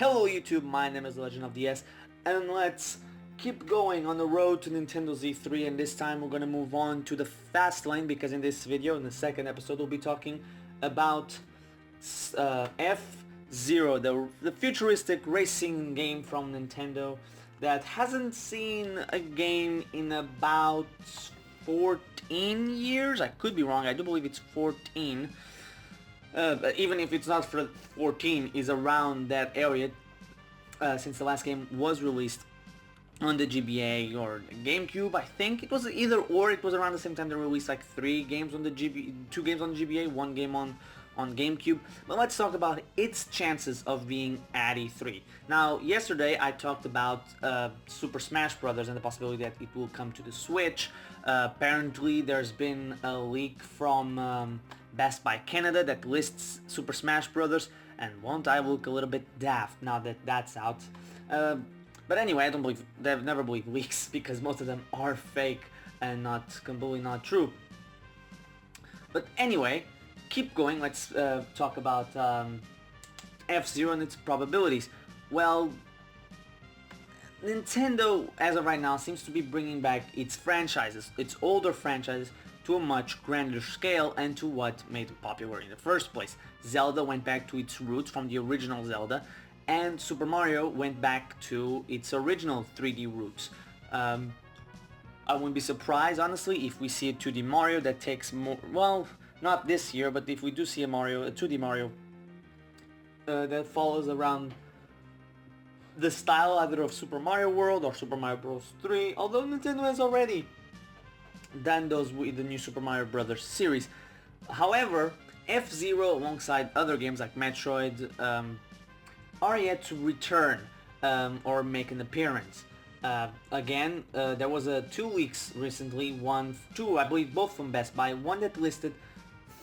Hello YouTube, my name is Legend of DS, and let's keep going on the road to Nintendo Z3, and this time we're gonna move on to the fastlane, because in this video, in the second episode, we'll be talking about F-Zero, the futuristic racing game from Nintendo that hasn't seen a game in about 14 years. I could be wrong, I do believe it's 14. But even if it's not for 14, is around that area since the last game was released on the GBA or GameCube. I think it was either or. It was around the same time they released like 3 games on the two games on the GBA, 1 game on GameCube. But let's talk about its chances of being at E3. Now, yesterday I talked about Super Smash Bros. And the possibility that it will come to the Switch. Apparently there's been a leak from Best Buy Canada that lists Super Smash Bros. And won't I look a little bit daft now that that's out? But anyway, I've never believed leaks because most of them are fake and completely not true. But anyway, keep going. Let's talk about F-Zero and its probabilities. Well, Nintendo, as of right now, seems to be bringing back its franchises, its older franchises, to a much grander scale and to what made it popular in the first place. Zelda went back to its roots from the original Zelda, and Super Mario went back to its original 3D roots. I wouldn't be surprised, honestly, if we see a 2D Mario that takes more, well, not this year, but if we do see a 2D Mario that follows around the style either of Super Mario World or Super Mario Bros. 3, although Nintendo has already done those with the new Super Mario Bros. Series. However, F-Zero, alongside other games like Metroid, are yet to return or make an appearance. Again, there was 2 leaks recently, two I believe both from Best Buy, one that listed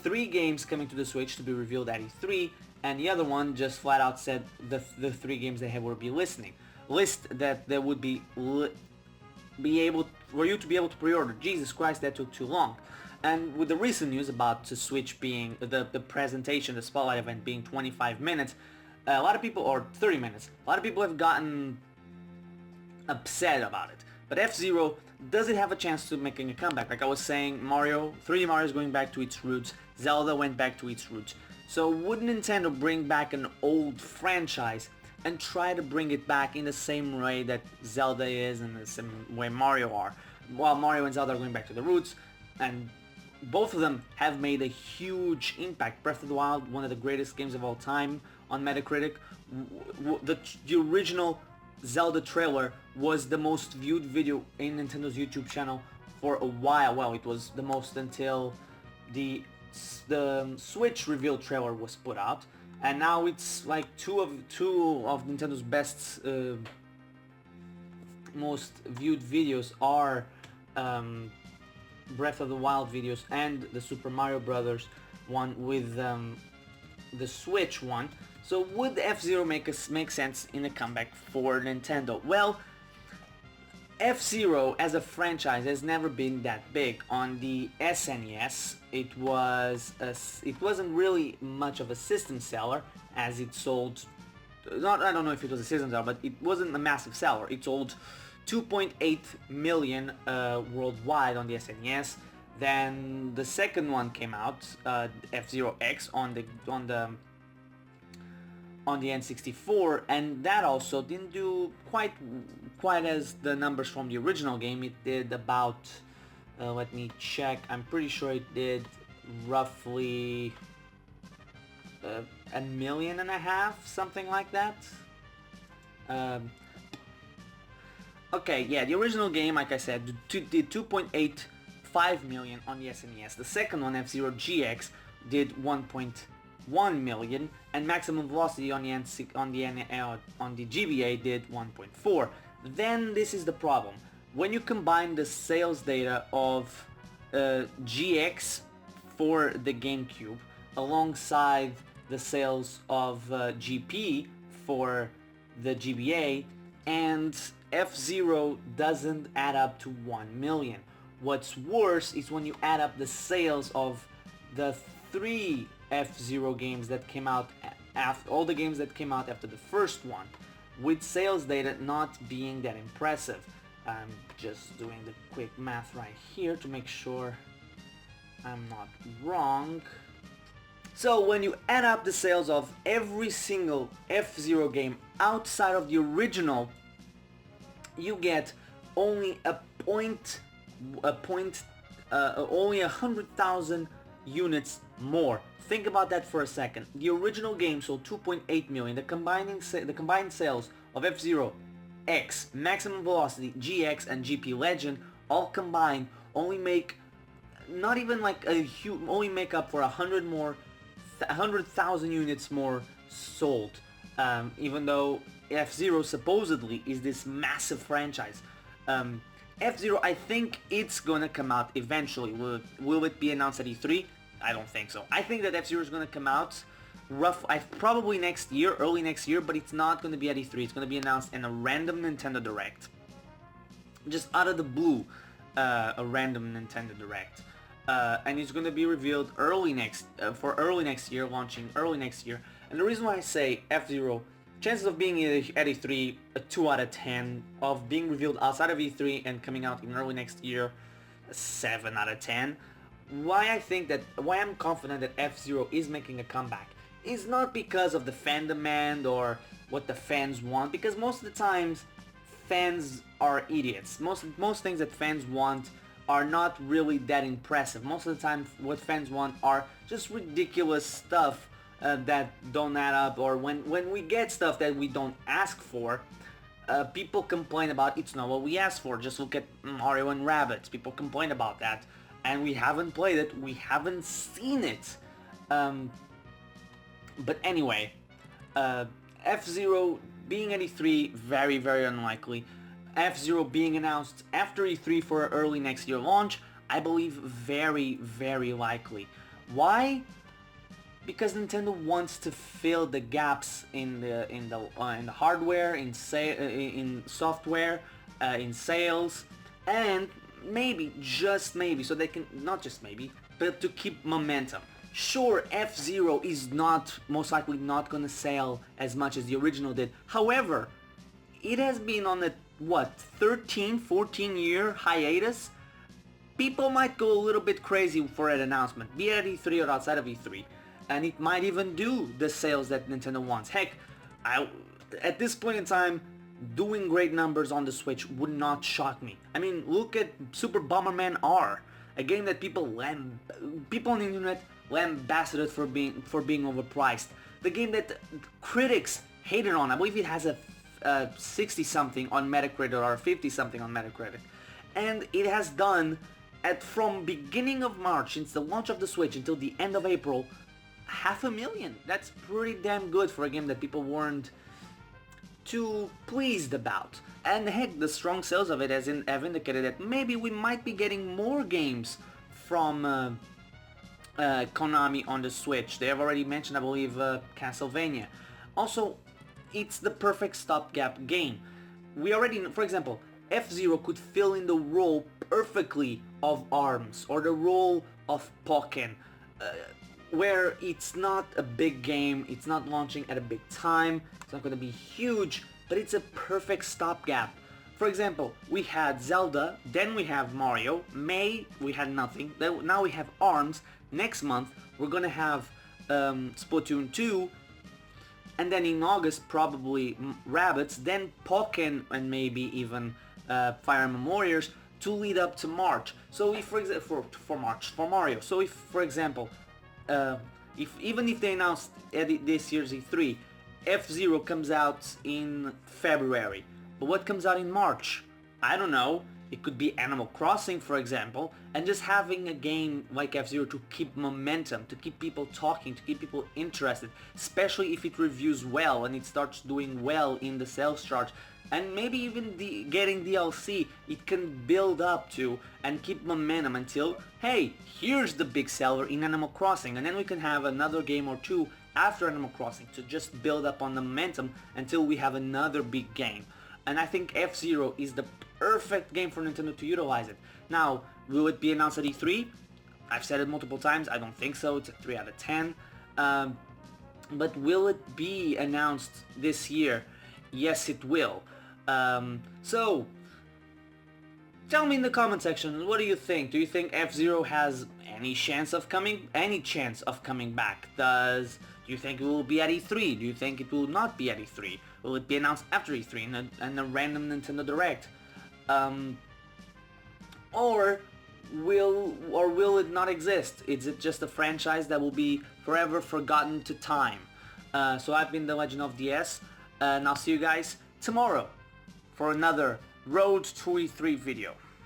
3 games coming to the Switch to be revealed at E3, and the other one just flat out said the 3 games they will be list that there would be able for you to be able to pre-order. Jesus Christ, that took too long. And with the recent news about the Switch being the presentation, the spotlight event being 25 minutes, a lot of people, or 30 minutes, a lot of people have gotten upset about it. But F-Zero, does it have a chance to making a comeback? Like I was saying, 3D Mario is going back to its roots, Zelda went back to its roots. So would Nintendo bring back an old franchise and try to bring it back in the same way that Zelda is and the same way Mario are? While Mario and Zelda are going back to the roots, and both of them have made a huge impact. Breath of the Wild, one of the greatest games of all time on Metacritic. The original Zelda trailer was the most viewed video in Nintendo's YouTube channel for a while. Well, it was the most until the Switch reveal trailer was put out, and now it's like two of Nintendo's best most viewed videos are Breath of the Wild videos and the Super Mario Brothers one with the Switch one. So would F-Zero make sense in a comeback for Nintendo? Well, F-Zero as a franchise has never been that big. On the SNES, it wasn't really much of a system seller, as it sold, I don't know if it was a system seller, but it wasn't a massive seller. It sold 2.8 million worldwide on the SNES. Then the second one came out, F-Zero X, on the N64, and that also didn't do quite as the numbers from the original game. It did about, let me check, I'm pretty sure it did roughly 1.5 million, something like that. Okay, yeah, the original game, like I said, did 2.85 million on the SNES. The second one, F-Zero GX, did 1.1 million, and Maximum Velocity on the GBA did 1.4. Then this is the problem. When you combine the sales data of GX for the GameCube alongside the sales of GP for the GBA, and F-Zero doesn't add up to 1 million. What's worse is when you add up the sales of the 3 F-Zero games that came out after all the games that came out after the first one, with sales data not being that impressive. I'm just doing the quick math right here to make sure I'm not wrong. So when you add up the sales of every single F-Zero game outside of the original, you get only only 100,000 units more. Think about that for a second. The original game sold 2.8 million. The combined sales of F-Zero X, Maximum Velocity, GX, and GP Legend all combined only make not even like a huge, only make up for 100,000 units more sold. Even though F-Zero supposedly is this massive franchise. F-Zero, I think it's gonna come out eventually. Will it be announced at E3? I don't think so. I think that F-Zero is gonna come out probably next year, early next year, but it's not gonna be at E3. It's gonna be announced in a random Nintendo Direct. Just out of the blue, a random Nintendo Direct. And it's gonna be revealed early next year, launching early next year. And the reason why I say F-Zero, chances of being at E3, a 2 out of 10. Of being revealed outside of E3 and coming out in early next year, a 7 out of 10. Why I'm confident that F-Zero is making a comeback is not because of the fan demand or what the fans want, because most of the times fans are idiots. Most things that fans want are not really that impressive. Most of the time what fans want are just ridiculous stuff that don't add up, or when we get stuff that we don't ask for, people complain about it's not what we asked for. Just look at Mario and Rabbids. People complain about that, and we haven't played it, we haven't seen it. But anyway, F-Zero being at E3, very, very unlikely. F-Zero being announced after E3 for early next year launch, I believe very, very likely. Why? Because Nintendo wants to fill the gaps in the hardware, in software, in sales, and maybe, just maybe, so they can, not just maybe, but to keep momentum. Sure, F-Zero is most likely not gonna sell as much as the original did. However, it has been on a 13-14 year hiatus. People might go a little bit crazy for an announcement, be it at E3 or outside of E3, and it might even do the sales that Nintendo wants. Heck, at this point in time, doing great numbers on the Switch would not shock me. I mean, look at Super Bomberman R, a game that people on the internet lambasted for being overpriced. The game that critics hated on. I believe it has a 60 something on Metacritic or 50 something on Metacritic, and it has done from beginning of March, since the launch of the Switch until the end of April, 500,000. That's pretty damn good for a game that people weren't too pleased about. And heck, the strong sales of it have indicated that maybe we might be getting more games from Konami on the Switch. They have already mentioned, I believe, Castlevania. Also, it's the perfect stopgap game. We already know, for example, F-Zero could fill in the role perfectly of ARMS or the role of Pokken, where it's not a big game, it's not launching at a big time, it's not going to be huge, but it's a perfect stopgap. For example, we had Zelda, then we have Mario, May we had nothing, now we have ARMS, next month we're going to have Splatoon 2, and then in August probably Rabbids, then Pokken, and maybe even Fire Emblem Warriors to lead up to March. So if, for example, for Mario, so if, for example, even if they announced this year's E3, F-Zero comes out in February, but what comes out in March? I don't know. It could be Animal Crossing, for example, and just having a game like F-Zero to keep momentum, to keep people talking, to keep people interested, especially if it reviews well and it starts doing well in the sales chart, and maybe even getting DLC, it can build up to and keep momentum until, hey, here's the big seller in Animal Crossing, and then we can have another game or two after Animal Crossing to just build up on the momentum until we have another big game. And I think F-Zero is the perfect game for Nintendo to utilize it. Now, will it be announced at E3? I've said it multiple times, I don't think so. It's a 3 out of 10. But will it be announced this year? Yes, it will. So, tell me in the comment section, what do you think? Do you think F-Zero has any chance of coming back? Do you think it will be at E3? Do you think it will not be at E3? Will it be announced after E3 in a random Nintendo Direct? Or will it not exist? Is it just a franchise that will be forever forgotten to time? So I've been The Legend of DS, and I'll see you guys tomorrow for another Road to E3 video.